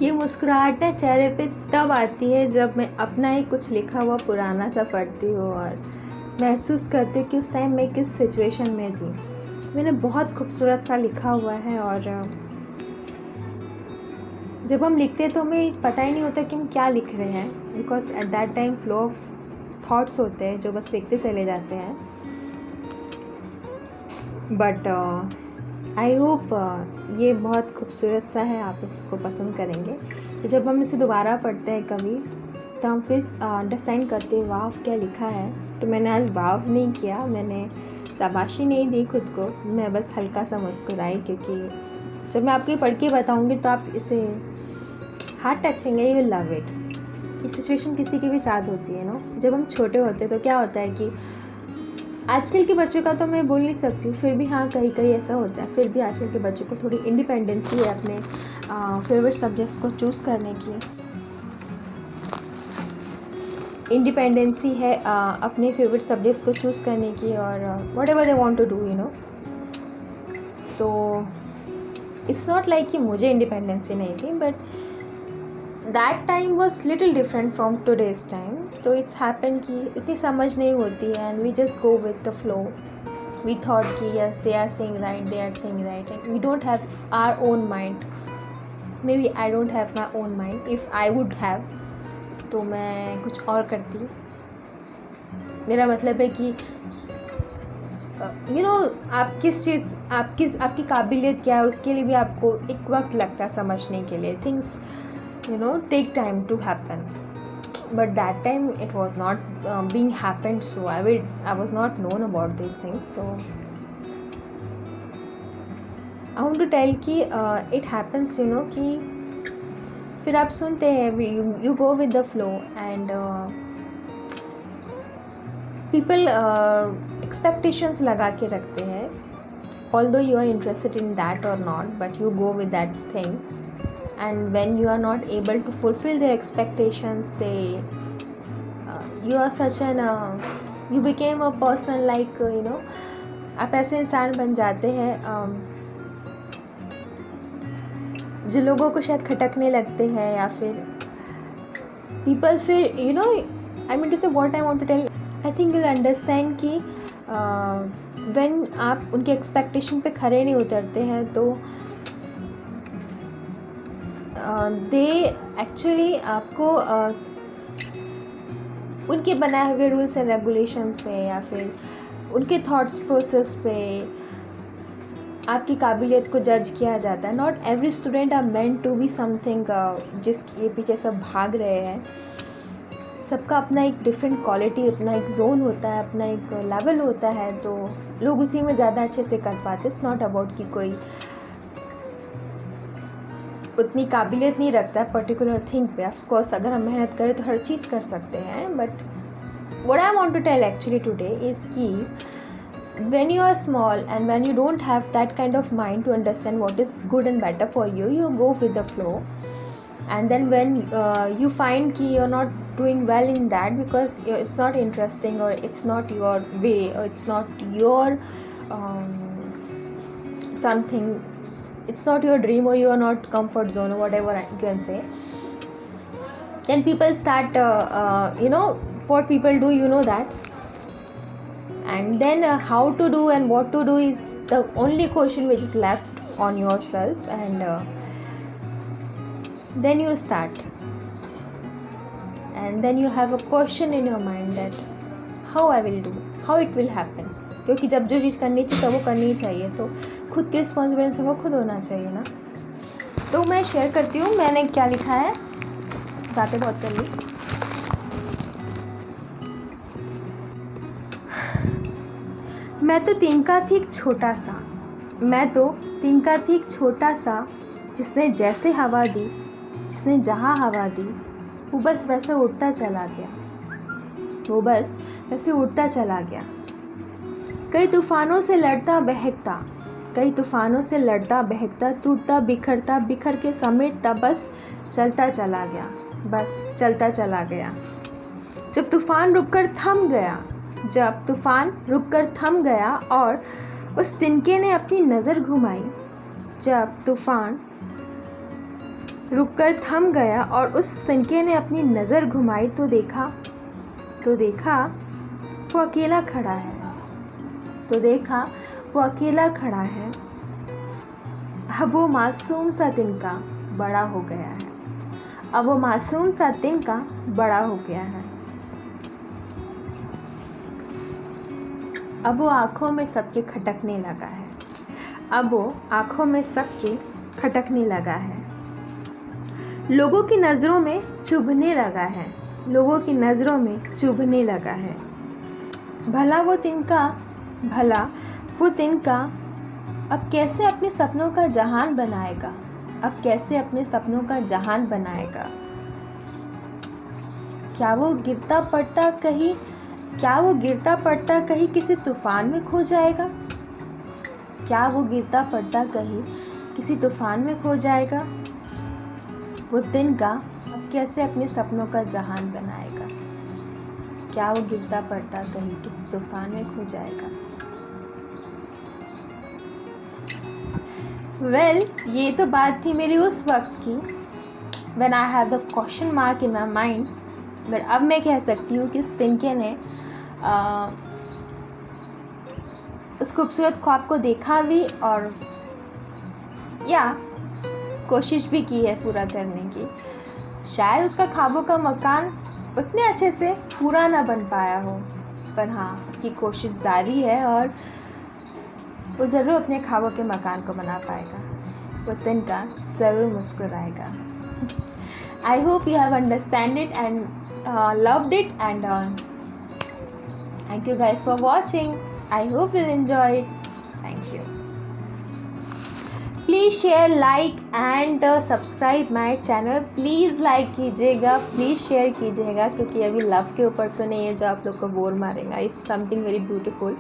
ये मुस्कुराहट ना चेहरे पे तब आती है जब मैं अपना ही कुछ लिखा हुआ पुराना सा पढ़ती हूँ और महसूस करती हूँ कि उस टाइम मैं किस सिचुएशन में थी। मैंने बहुत खूबसूरत सा लिखा हुआ है और जब हम लिखते हैं तो हमें पता ही नहीं होता कि हम क्या लिख रहे हैं, because at that time flow of thoughts होते हैं जो बस लिखते चले जाते हैं। बट आई होप ये बहुत खूबसूरत सा है, आप इसको पसंद करेंगे। तो जब हम इसे दोबारा पढ़ते हैं कभी तो हम फिर अंडरस्टैंड करते हैं वाव क्या लिखा है। तो मैंने आज वाव नहीं किया, मैंने शाबाशी नहीं दी खुद को, मैं बस हल्का सा मुस्कुराई, क्योंकि जब मैं आपको पढ़ के बताऊँगी तो आप इसे हार्ट टचिंग है, यू लव इट। ये सिचुएशन किसी की भी साथ होती है ना। जब हम छोटे होते तो क्या होता है कि आजकल के बच्चों का तो मैं बोल नहीं सकती हूँ, फिर भी हाँ कहीं कहीं ऐसा होता है, फिर भी आजकल के बच्चों को थोड़ी इंडिपेंडेंसी है अपने फेवरेट सब्जेक्ट्स को चूज़ करने की, इंडिपेंडेंसी है अपने फेवरेट सब्जेक्ट्स को चूज़ करने की, और whatever they want to do, you know. तो इट्स नॉट लाइक कि मुझे इंडिपेंडेंसी नहीं थी, but that time was little different from today's time. तो इट्स हैपन कि इतनी समझ नहीं होती है and we just go with the flow. We thought कि yes they are saying right, they are saying right, and we don't have our own mind. Maybe I don't have my own mind, if I would have तो मैं कुछ और करती। मेरा मतलब है कि यू नो आप किस चीज़ आपकी काबिलियत क्या है उसके लिए भी आपको एक वक्त लगता है समझने के लिए। Things take time to happen, but that time it was not being happened, so I was not known about these things. So I want to tell कि it happens, कि फिर आप सुनते हैं, you go with the flow and people expectations लगा के रखते हैं, although you are interested in that or not, but you go with that thing. And when you are not able to fulfill their expectations, you are such an you became a person like आप ऐसे इंसान बन जाते हैं जो लोगों को शायद खटकने लगते हैं, या फिर people फिर I mean to say what I want to tell, I think you'll understand कि when आप उनके एक्सपेक्टेशन पे खरे नहीं उतरते हैं तो दे एक्चुअली आपको उनके बनाए हुए रूल्स एंड रेगुलेशंस पे या फिर उनके थॉट्स प्रोसेस पे आपकी काबिलियत को जज किया जाता है। Not every student are meant to be something जिसके पीछे सब भाग रहे हैं। सबका अपना एक डिफरेंट क्वालिटी, अपना एक जोन होता है, अपना एक लेवल होता है, तो लोग उसी में ज़्यादा अच्छे से कर पाते। इट्स नॉट अबाउट कि कोई उतनी काबिलियत नहीं रखता है पर्टिकुलर थिंग पे। ऑफ कोर्स अगर हम मेहनत करें तो हर चीज़ कर सकते हैं, but what I want to tell actually today is कि when you are small and when you don't have that kind of mind to understand what is good and better for you, you go with the flow. And then when you find कि you're not doing well in that because it's not interesting or it's not your way or it's not your something, it's not your dream or you are not comfort zone or whatever you can say, then people start what people do, that. And then how to do and what to do is the only question which is left on yourself. And then you start, and then you have a question in your mind that how I will do, how it will happen. क्योंकि जब जो चीज़ करनी चाहिए तो वो करनी ही चाहिए, तो खुद की रिस्पॉन्सिबिलिटी वो खुद होना चाहिए ना। तो मैं शेयर करती हूँ मैंने क्या लिखा है, बातें बहुत कर ली। मैं तो तिनका थी एक छोटा सा, मैं तो तिनका थी एक छोटा सा, जिसने जैसे हवा दी, जिसने जहाँ हवा दी, वो बस वैसे उड़ता चला गया, वो बस वैसे उड़ता चला गया। कई तूफ़ानों से लड़ता बहकता, कई तूफ़ानों से लड़ता बहकता, टूटता बिखरता, बिखर के समेटता, बस चलता चला गया, बस चलता चला गया। जब तूफ़ान रुककर थम गया, जब तूफ़ान रुककर थम गया और उस तिनके ने अपनी नज़र घुमाई, जब तूफ़ान रुककर थम गया और उस तिनके ने अपनी नज़र घुमाई तो देखा वो अकेला खड़ा है। अब वो मासूम सा तिनका बड़ा हो गया है। अब वो आँखों में सबके खटकने लगा है। लोगों की नज़रों में चुभने लगा है। भला वो तिनका अब कैसे अपने सपनों का जहान बनाएगा? क्या वो गिरता पड़ता कहीं किसी तूफान में खो जाएगा? वो तिनका अब कैसे अपने सपनों का जहान बनाएगा? क्या वो गिरता पड़ता कहीं किसी तूफान में खो जाएगा? ये तो बात थी मेरी उस वक्त की, when I had the question mark in my mind। But अब मैं कह सकती हूँ कि उस तिनके ने उस खूबसूरत ख्वाब को देखा भी और कोशिश भी की है पूरा करने की। शायद उसका ख्वाबों का मकान उतने अच्छे से पूरा ना बन पाया हो, पर हाँ, उसकी कोशिश जारी है और वो ज़रूर अपने ख्वाबों के मकान को बना पाएगा। वो तिनका ज़रूर मुस्कुराएगा। I hope you have understand it and loved it, and thank you guys for watching. I hope you'll enjoy it. Thank you. Please share, like and subscribe my channel. Please like कीजिएगा, please share कीजिएगा, क्योंकि अभी love के ऊपर तो नहीं है जो आप लोग को बोर मारेगा। It's something very beautiful.